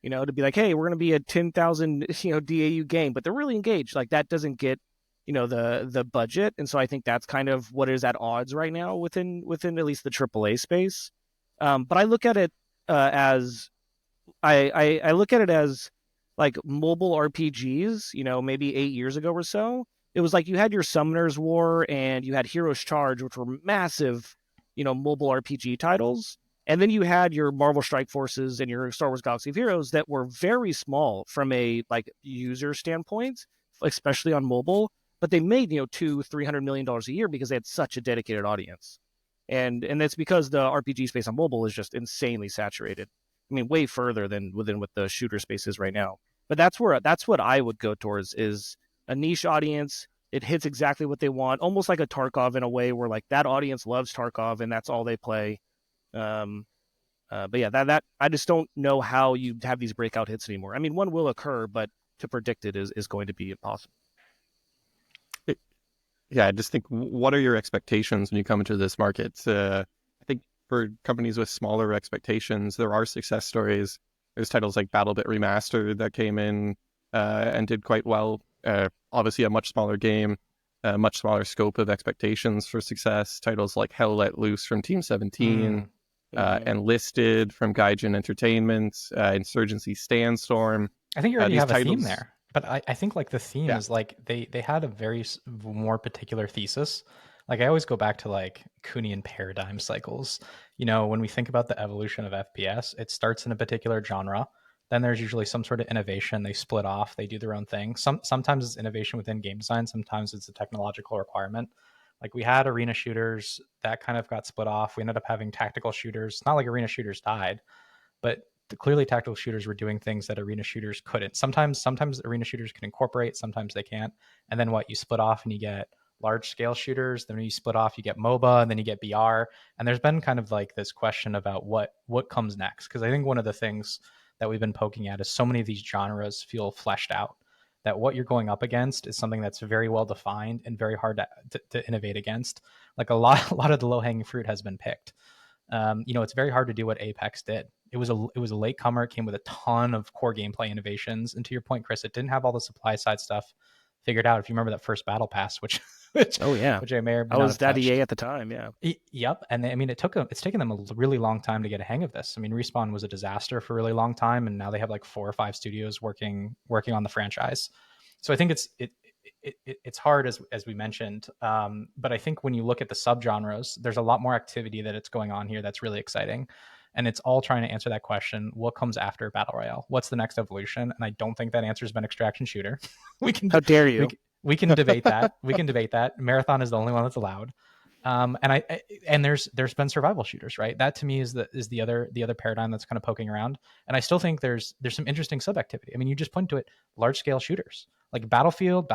To be like, hey, we're going to be a 10,000 DAU game, but they're really engaged. Like that doesn't get the budget, and so I think that's kind of what is at odds right now within at least the AAA space. But I look at it as I look at it as like mobile RPGs. Maybe 8 years ago or so, it was like you had your Summoner's War and you had Heroes Charge, which were massive, mobile RPG titles. And then you had your Marvel Strike Forces and your Star Wars Galaxy of Heroes that were very small from a like user standpoint, especially on mobile. But they made $200-300 million a year because they had such a dedicated audience, and that's because the RPG space on mobile is just insanely saturated. I mean, way further than within what the shooter space is right now. But that's what I would go towards is a niche audience. It hits exactly what they want, almost like a Tarkov in a way, where like that audience loves Tarkov and that's all they play. But yeah, that I just don't know how you have these breakout hits anymore. I mean, one will occur, but to predict it is going to be impossible. Yeah, I just think, what are your expectations when you come into this market? I think for companies with smaller expectations, there are success stories. There's titles like BattleBit Remastered that came in and did quite well. Obviously, a much smaller game, a much smaller scope of expectations for success. Titles like Hell Let Loose from Team 17, Enlisted from Gaijin Entertainment, Insurgency Sandstorm. I think you already These have a theme titles- there. But I think like the theme Yeah. is like they had a very more particular thesis. Like I always go back to like Kuhnian paradigm cycles. When we think about the evolution of FPS, it starts in a particular genre. Then there's usually some sort of innovation. They split off. They do their own thing. Sometimes it's innovation within game design. Sometimes it's a technological requirement. Like we had arena shooters that kind of got split off. We ended up having tactical shooters. Not like arena shooters died, but clearly tactical shooters were doing things that arena shooters couldn't. Sometimes arena shooters can incorporate, sometimes they can't. And then you split off and you get large scale shooters. Then when you split off, you get MOBA, and then you get BR. And there's been kind of like this question about what comes next. Because I think one of the things that we've been poking at is so many of these genres feel fleshed out, that what you're going up against is something that's very well defined and very hard to innovate against. Like a lot of the low hanging fruit has been picked. It's very hard to do what Apex did. It was a late comer. It came with a ton of core gameplay innovations. And to your point, Chris, it didn't have all the supply side stuff figured out. If you remember that first battle pass, which Oh yeah, which I may or may I not was have at touched. EA at the time. Yeah. Yep. And it's taken them a really long time to get a hang of this. I mean, Respawn was a disaster for a really long time, and now they have like 4 or 5 studios working on the franchise. So I think it's hard as we mentioned. But I think when you look at the subgenres, there's a lot more activity that's going on here that's really exciting. And it's all trying to answer that question: what comes after Battle Royale? What's the next evolution? And I don't think that answer has been extraction shooter. How dare you? We can debate that. We can debate that. Marathon is the only one that's allowed. And there's been survival shooters, right? That to me is the other paradigm that's kind of poking around. And I still think there's some interesting sub activity. I mean, you just point to it: large scale shooters like Battlefield.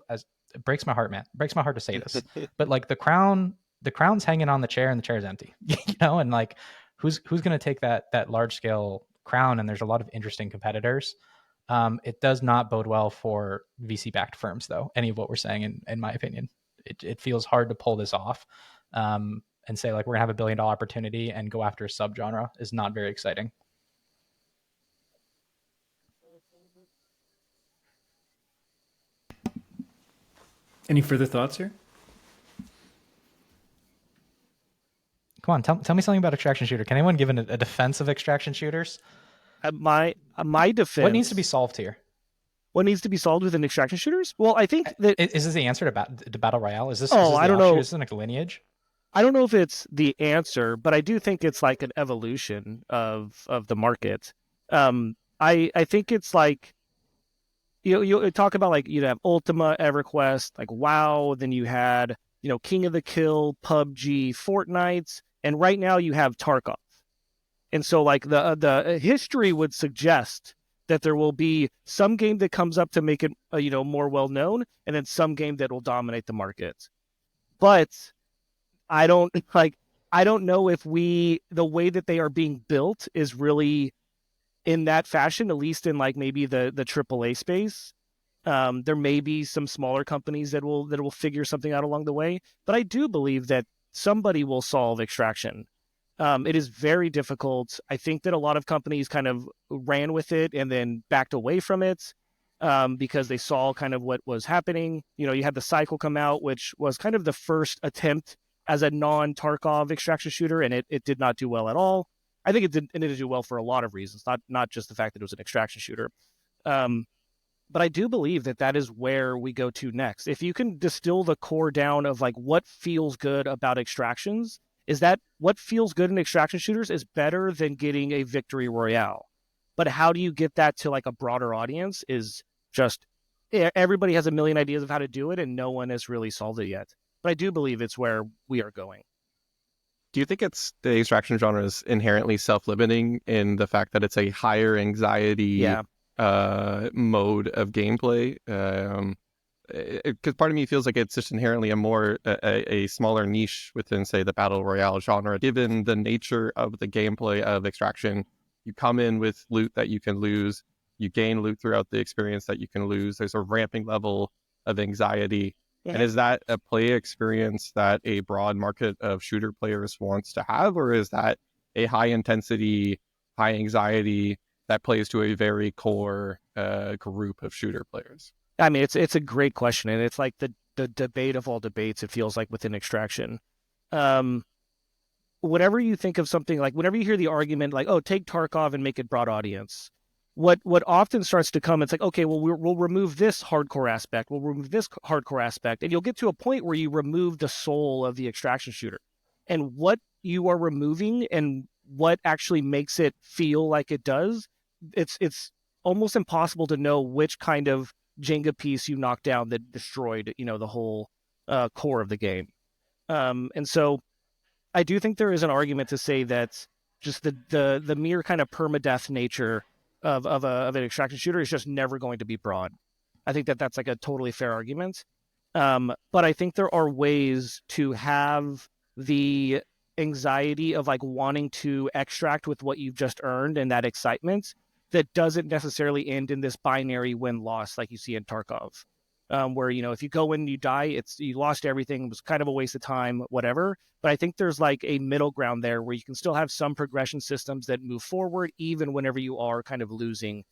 As it breaks my heart, man. It breaks my heart to say this, but like the crown's hanging on the chair and the chair's empty, and like who's going to take that large scale crown? And there's a lot of interesting competitors. It does not bode well for VC backed firms, though. Any of what we're saying, in my opinion, it feels hard to pull this off and say like we're gonna have $1 billion opportunity and go after a subgenre is not very exciting. Any further thoughts here? Come on, tell me something about extraction shooter. Can anyone give a defense of extraction shooters? My defense. What needs to be solved here? What needs to be solved within extraction shooters? Well, I think that is this the answer to Battle Royale? Is this? I don't know. Is this like a lineage? I don't know if it's the answer, but I do think it's like an evolution of the market. I think it's like, you talk about like you'd have Ultima, EverQuest, like WoW, then you had King of the Kill, PUBG, Fortnite, and right now you have Tarkov. And so like the history would suggest that there will be some game that comes up to make it more well known, and then some game that will dominate the market. But I don't know if the way that they are being built is really in that fashion, at least in like maybe the AAA space. There may be some smaller companies that will figure something out along the way, but I do believe that somebody will solve extraction. It is very difficult. I think that a lot of companies kind of ran with it and then backed away from it because they saw kind of what was happening. You had the Cycle come out, which was kind of the first attempt as a non-Tarkov extraction shooter, and it did not do well at all. I think it didn't do well for a lot of reasons, not just the fact that it was an extraction shooter. But I do believe that is where we go to next. If you can distill the core down of like what feels good about extractions, is that what feels good in extraction shooters is better than getting a victory royale. But how do you get that to like a broader audience is just everybody has a million ideas of how to do it and no one has really solved it yet. But I do believe it's where we are going. Do you think it's the extraction genre is inherently self-limiting in the fact that it's a higher anxiety mode of gameplay? Because part of me feels like it's just inherently a smaller niche within, say, the battle royale genre. Given the nature of the gameplay of extraction, you come in with loot that you can lose, you gain loot throughout the experience that you can lose. There's a ramping level of anxiety. Yeah. And is that a play experience that a broad market of shooter players wants to have, or is that a high intensity, high anxiety that plays to a very core group of shooter players? I mean, it's a great question, and it's like the debate of all debates, it feels like, within extraction. Whenever you think of something like, whenever you hear the argument like, oh, take Tarkov and make it broad audience, what often starts to come, it's like, okay, well, we'll remove this hardcore aspect, we'll remove this hardcore aspect, and you'll get to a point where you remove the soul of the extraction shooter. And what you are removing and what actually makes it feel like it does, it's almost impossible to know which kind of Jenga piece you knocked down that destroyed, the whole core of the game. And so I do think there is an argument to say that just the mere kind of permadeath nature of an extraction shooter is just never going to be broad. I think that's like a totally fair argument. But I think there are ways to have the anxiety of like wanting to extract with what you've just earned and that excitement that doesn't necessarily end in this binary win-loss like you see in Tarkov, where, if you go in and you die, you lost everything, it was kind of a waste of time, whatever. But I think there's like a middle ground there where you can still have some progression systems that move forward even whenever you are kind of losing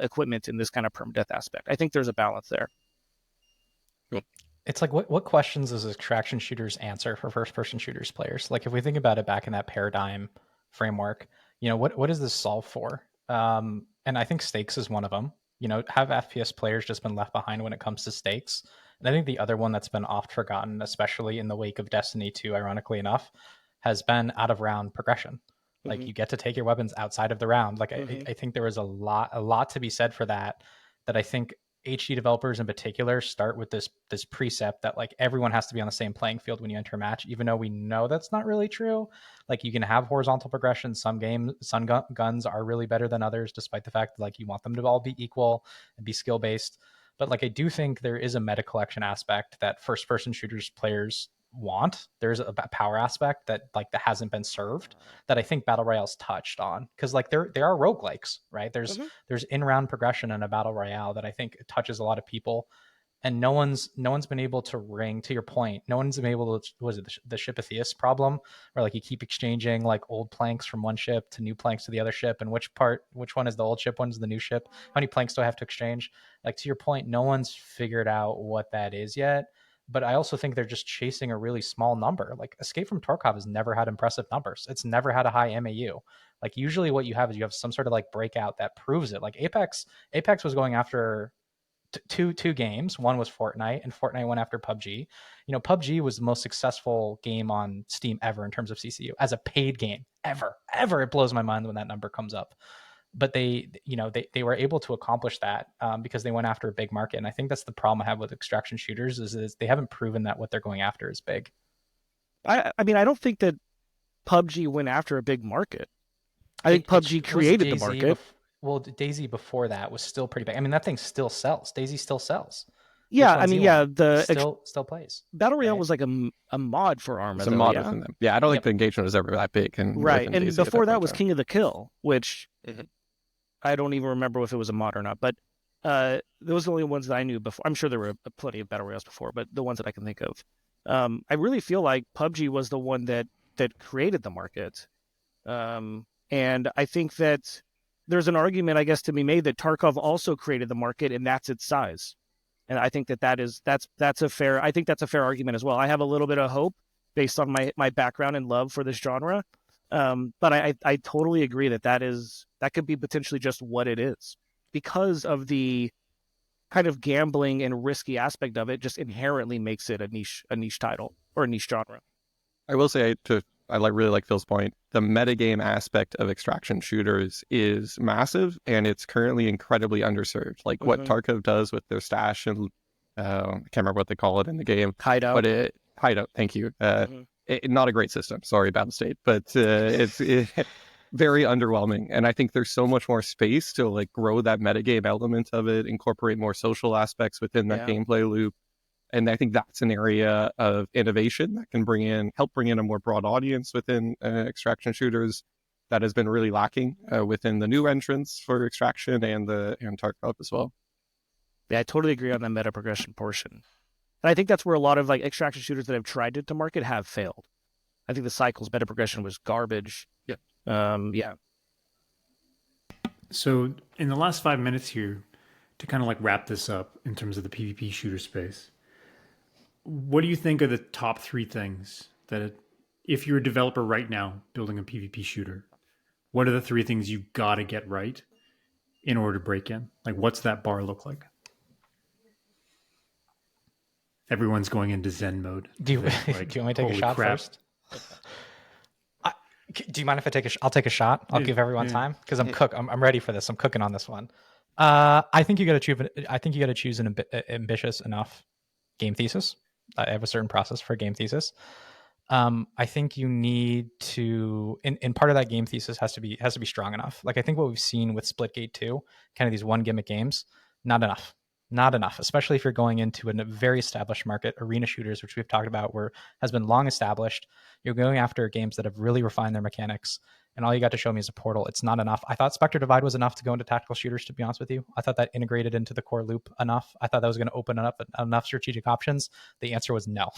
equipment in this kind of permadeath aspect. I think there's a balance there. Cool. It's like, what questions does extraction shooters answer for first-person shooters players? Like, if we think about it back in that paradigm framework, what does this solve for? And I think stakes is one of them. Have FPS players just been left behind when it comes to stakes? And I think the other one that's been oft forgotten, especially in the wake of Destiny 2, ironically enough, has been out of round progression. Like, you get to take your weapons outside of the round. Like, I think there was a lot to be said for that I think HD developers in particular start with this precept that like everyone has to be on the same playing field when you enter a match, even though we know that's not really true. Like, you can have horizontal progression. Some guns are really better than others, despite the fact that like you want them to all be equal and be skill based. But like, I do think there is a meta collection aspect that first person shooters players want. There's a power aspect that hasn't been served that I think battle royales touched on, because like there are roguelikes, right? There's in-round progression in a battle royale that I think touches a lot of people, and no one's been able to ring, to your point, no one's been able to, was it the Shipatheus problem, where like you keep exchanging like old planks from one ship to new planks to the other ship, and which one is the old ship, one's the new ship, how many planks do I have to exchange? Like, to your point, no one's figured out what that is yet. But I also think they're just chasing a really small number. Like, Escape from Tarkov has never had impressive numbers. It's never had a high MAU. Like, usually what you have is you have some sort of like breakout that proves it. Like Apex was going after two games. One was Fortnite, and Fortnite went after PUBG. PUBG was the most successful game on Steam ever in terms of CCU as a paid game ever. It blows my mind when that number comes up. but they were able to accomplish that because they went after a big market. And I think that's the problem I have with extraction shooters is they haven't proven that what they're going after is big. I mean, I don't think that PUBG went after a big market. I think PUBG created the market. DayZ before that was still pretty big. I mean, that thing still sells. DayZ still sells. Yeah, I mean, yeah, still plays. Battle Royale was like a mod for Arma. It's a mod within them. Yeah, I don't think the engagement was ever that big. And before that was King of the Kill, which I don't even remember if it was a mod or not. But those are the only ones that I knew before. I'm sure there were plenty of Battle Royales before, but the ones that I can think of. I really feel like PUBG was the one that created the market. And I think that there's an argument, I guess, to be made that Tarkov also created the market, and that's its size. And I think that's a fair argument as well. I have a little bit of hope based on my background and love for this genre. But I totally agree that could be potentially just what it is, because of the kind of gambling and risky aspect of it. Just inherently makes it a niche title or a niche genre. I will say I really like Phil's point. The metagame aspect of extraction shooters is massive, and it's currently incredibly underserved. Like what Tarkov does with their stash and I can't remember what they call it in the game. Hideout. But hideout. Thank you. Not a great system. Sorry, Battle State, but it's very underwhelming. And I think there's so much more space to like grow that metagame element of it, incorporate more social aspects within that gameplay loop. And I think that's an area of innovation that can help bring in a more broad audience within extraction shooters that has been really lacking within the new entrants for extraction and Tarkov as well. Yeah, I totally agree on the meta progression portion. And I think that's where a lot of like extraction shooters that have tried to market have failed. I think the Cycle's meta progression was garbage. Yeah. So in the last 5 minutes here, to kind of like wrap this up in terms of the PvP shooter space, what do you think are the top 3 things that, if you're a developer right now building a PvP shooter, what are the 3 things you got to get right in order to break in? Like, what's that bar look like? Everyone's going into Zen mode. Do you want me to take a shot first? Do you mind if I take I'll take a shot. I'll give everyone time because I'm ready for this. I'm cooking on this one. I think you got to choose an ambitious enough game thesis. I have a certain process for a game thesis. I think you need to, and part of that game thesis has to be strong enough. Like I think what we've seen with Splitgate 2, kind of these one gimmick games, not enough, especially if you're going into a very established market. Arena shooters, which we've talked about, has been long established. You're going after games that have really refined their mechanics, and all you got to show me is a portal. It's not enough. I thought Spectre Divide was enough to go into tactical shooters, to be honest with you. I thought that integrated into the core loop enough. I thought that was going to open up enough strategic options. The answer was no,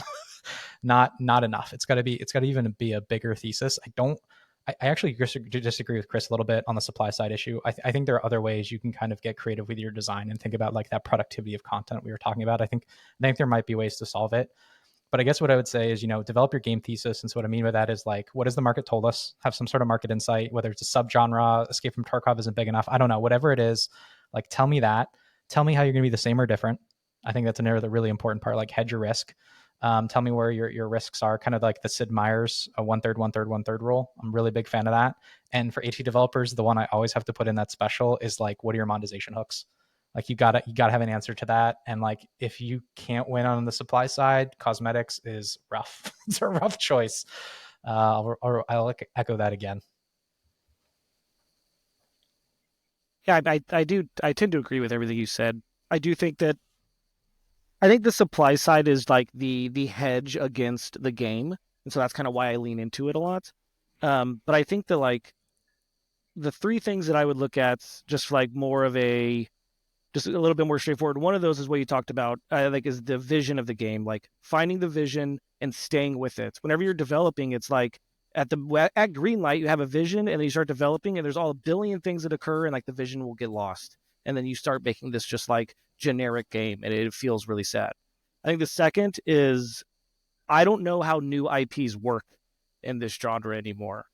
not enough. It's got to even be a bigger thesis. I actually disagree with Chris a little bit on the supply side issue. I think there are other ways you can kind of get creative with your design and think about like that productivity of content we were talking about. I think there might be ways to solve it. But I guess what I would say is, develop your game thesis. And so what I mean by that is like, what has the market told us? Have some sort of market insight, whether it's a subgenre, Escape from Tarkov isn't big enough. I don't know, whatever it is, like tell me that. Tell me how you're going to be the same or different. I think that's another really important part, like hedge your risk. Tell me where your risks are, kind of like the Sid Meier's a 1/3, 1/3, 1/3 rule. I'm a really big fan of that. And for HE developers, the one I always have to put in that special is like, what are your monetization hooks? Like you gotta have an answer to that. And like, if you can't win on the supply side, cosmetics is rough. It's a rough choice. Or I'll echo that again. Yeah, I tend to agree with everything you said. I think the supply side is like the hedge against the game. And so that's kind of why I lean into it a lot. But I think that like the 3 things that I would look at just like just a little bit more straightforward. One of those is what you talked about, is the vision of the game, like finding the vision and staying with it. Whenever you're developing, it's like at Greenlight, you have a vision and then you start developing and there's all a billion things that occur and like the vision will get lost. And then you start making this just like generic game and it feels really sad. I think the second is, I don't know how new IPs work in this genre anymore.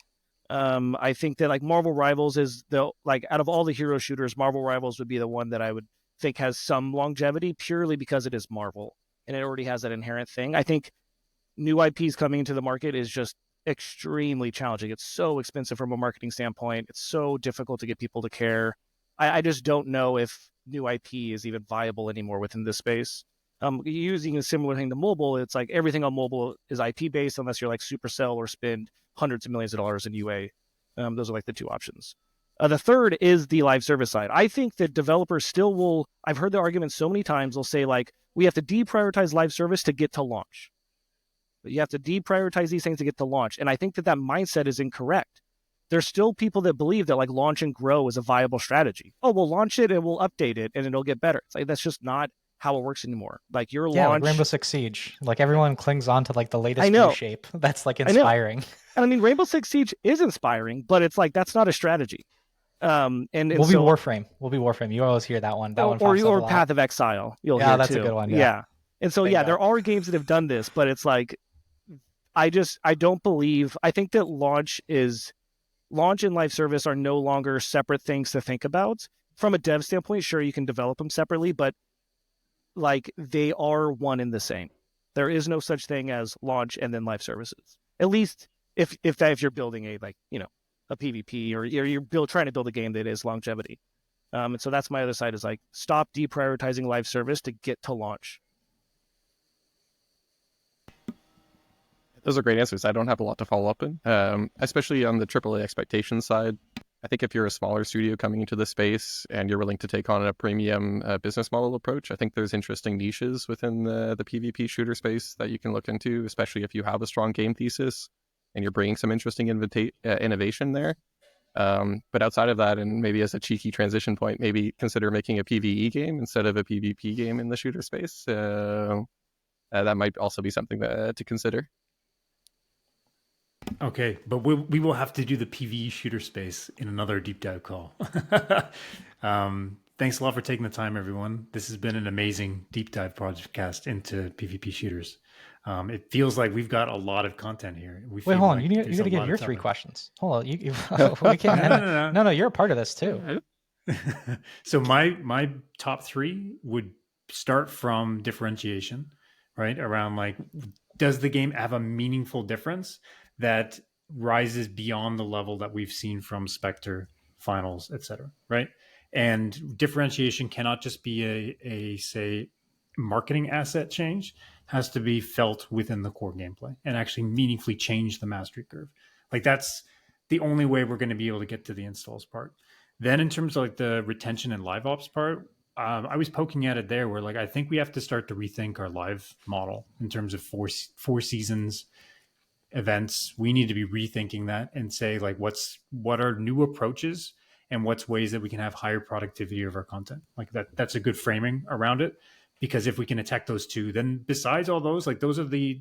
I think that like Marvel Rivals is out of all the hero shooters, Marvel Rivals would be the one that I would think has some longevity purely because it is Marvel and it already has that inherent thing. I think new IPs coming into the market is just extremely challenging. It's so expensive from a marketing standpoint. It's so difficult to get people to care. I just don't know if new IP is even viable anymore within this space. Using a similar thing to mobile, it's like everything on mobile is IP based unless you're like Supercell or spend hundreds of millions of dollars in UA. Those are like the two options. The third is the live service side. I think that developers still will, I've heard the argument so many times, they'll say like, we have to deprioritize live service to get to launch. But you have to deprioritize these things to get to launch. And I think that that mindset is incorrect. There's still people that believe that like launch and grow is a viable strategy. Oh, we'll launch it and we'll update it and it'll get better. It's like, that's just not how it works anymore. Like your launch, like Rainbow Six Siege, like everyone clings on to like the latest I know. new shape. That's like inspiring. And I mean, Rainbow Six Siege is inspiring, but it's like that's not a strategy. And we'll be Warframe. We'll be Warframe. You always hear that one. That one. Or Path of Exile. You'll hear that's too. A good one. Yeah. And so there are games that have done this, but it's like I don't believe. I think that launch and live service are no longer separate things to think about. From a dev standpoint, sure, you can develop them separately, but like they are one and the same. There is no such thing as launch and then live services. At least if you're building a a PvP or you're trying to build a game that is longevity. And so that's my other side is like stop deprioritizing live service to get to launch. Those are great answers. I don't have a lot to follow up in, especially on the AAA expectation side. I think if you're a smaller studio coming into the space and you're willing to take on a premium business model approach, I think there's interesting niches within the PvP shooter space that you can look into, especially if you have a strong game thesis and you're bringing some interesting innovation there. But outside of that, and maybe as a cheeky transition point, maybe consider making a PvE game instead of a PvP game in the shooter space. That might also be something to consider. Okay, but we will have to do the PvE shooter space in another deep dive call. Thanks a lot for taking the time, everyone. This has been an amazing deep dive podcast into PvP shooters. It feels like we've got a lot of content here. Wait, hold on. You got to give your 3 questions. Hold on. We can't. No, you're a part of this too. So my top 3 would start from differentiation, right? Around like, does the game have a meaningful difference that rises beyond the level that we've seen from Spectre, Finals, etc., right? And differentiation cannot just be a say marketing asset change, has to be felt within the core gameplay and actually meaningfully change the mastery curve. Like that's the only way we're going to be able to get to the installs part. Then in terms of like the retention and live ops part, I was poking at it there where like I think we have to start to rethink our live model in terms of four seasons events. We need to be rethinking that and say like what are new approaches and what's ways that we can have higher productivity of our content. Like that's a good framing around it, because if we can attack those two, then besides all those, like those are the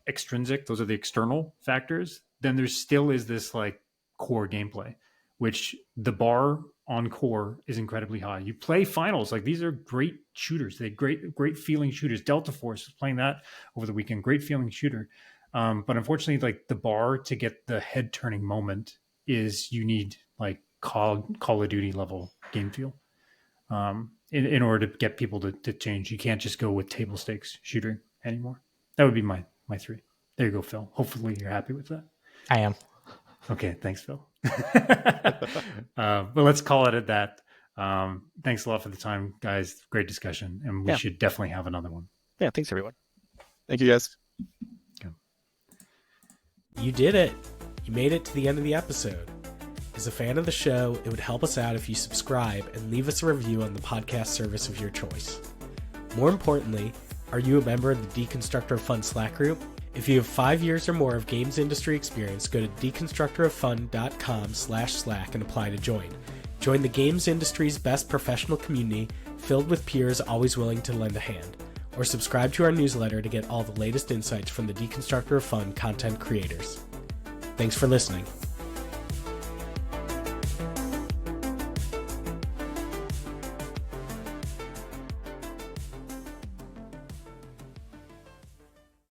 extrinsic, those are the external factors, then there still is this like core gameplay, which the bar on core is incredibly high. You play Finals, like these are great shooters. They're great feeling shooters. Delta Force is playing that over the weekend. Great feeling shooter. But unfortunately, like the bar to get the head turning moment is you need like Call of Duty level game feel in order to get people to change. You can't just go with table stakes shooter anymore. That would be my 3. There you go, Phil. Hopefully you're happy with that. I am. Okay, thanks, Phil. But let's call it at that. Thanks a lot for the time, guys. Great discussion, and we should definitely have another one. Yeah, thanks everyone. Thank you, guys. You did it. You made it to the end of the episode. As a fan of the show, it would help us out if you subscribe and leave us a review on the podcast service of your choice. More importantly, are you a member of the Deconstructor of Fun Slack group? If you have 5 years or more of games industry experience, go to deconstructoroffun.com/Slack and apply to join. Join the games industry's best professional community filled with peers always willing to lend a hand. Or subscribe to our newsletter to get all the latest insights from the Deconstructor of Fun content creators. Thanks for listening.